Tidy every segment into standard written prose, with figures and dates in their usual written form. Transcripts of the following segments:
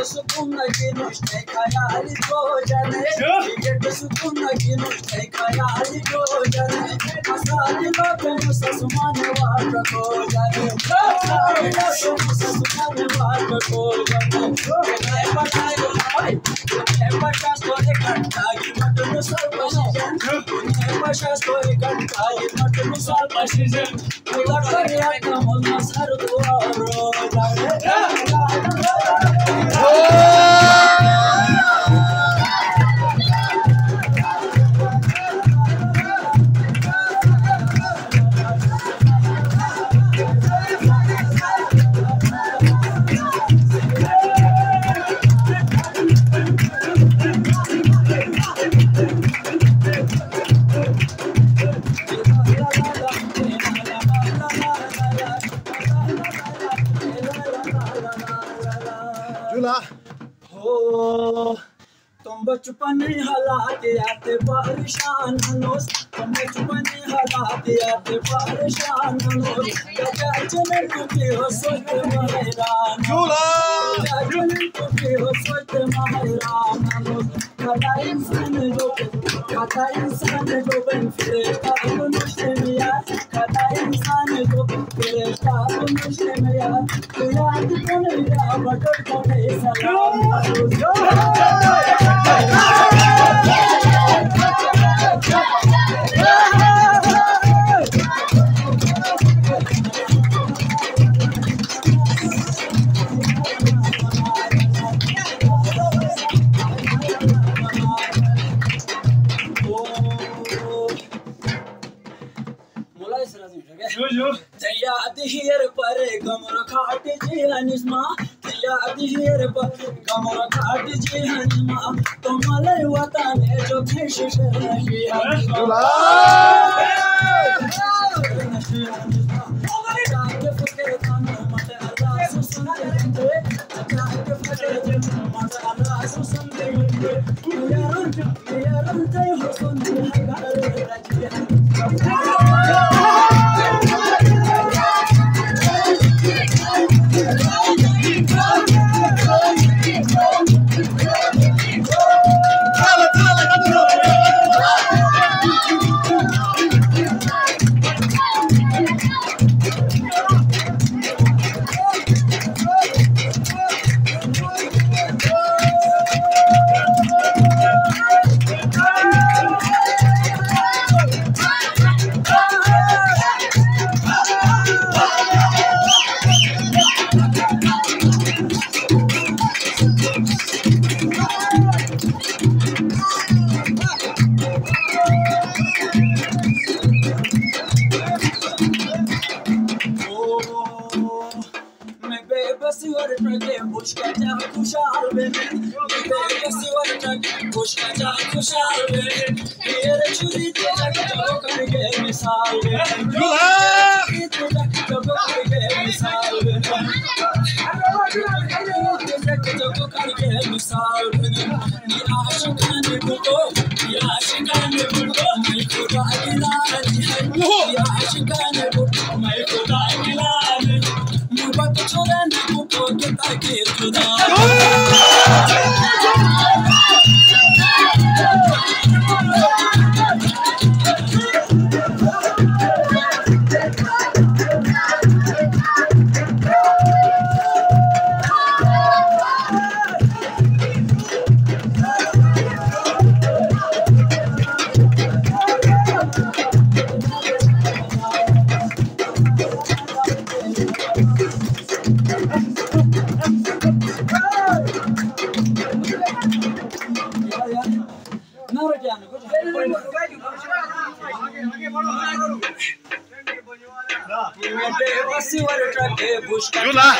सुकून की नुश्ते खयाली को जने सुकून की नुश्ते खयाली को जने मसाली लोगों ससुमान वाट को जने मसाली लोगों ससुमान वाट को जने मैं बताए पचास को एक घंटा की मत मुसल पसीजन मैं पचास को एक घंटा की मत मुसल पसीजन खुदा करे आत्मा मुन्ना सर दुआरो जाने हो तुम बचपन हालात आते परेशान हनोस तुम बचपन हालात आते परेशान हनोस क्या चलन टूटे हो सोच महरान चलन टूटे हो सोच महरान हनोस खाता इंसान जो बन फिरता तो मुश्किल खाता इंसान जो फिरता तो मुश्किल तो याद को नहीं बटोर को नहीं सलाम याद हियर पर गमर खाट जी हनिस्मा याद हियर पर गमर खाट जी हनिस्मा तो मले वतने जो खेश शरही हनिस्मा जाके फकर थानो मत अल्लाह सुन दे जाके फकर थानो मत अल्लाह सुन दे यार ते हो सुन दे घर रजी Jula.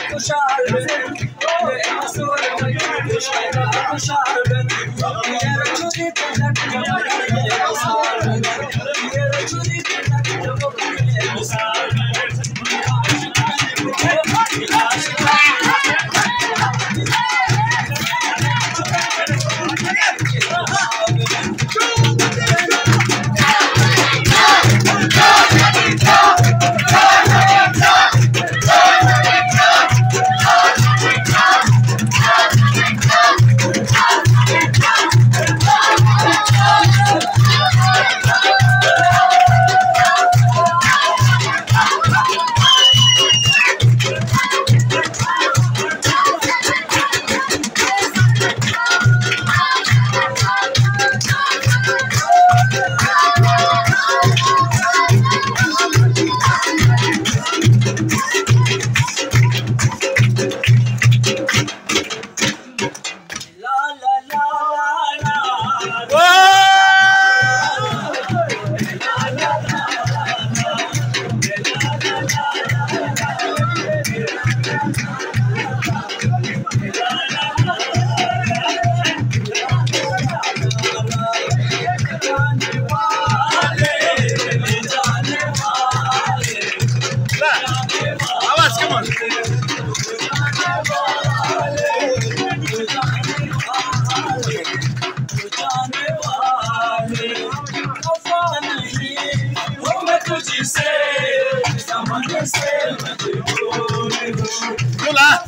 Lula.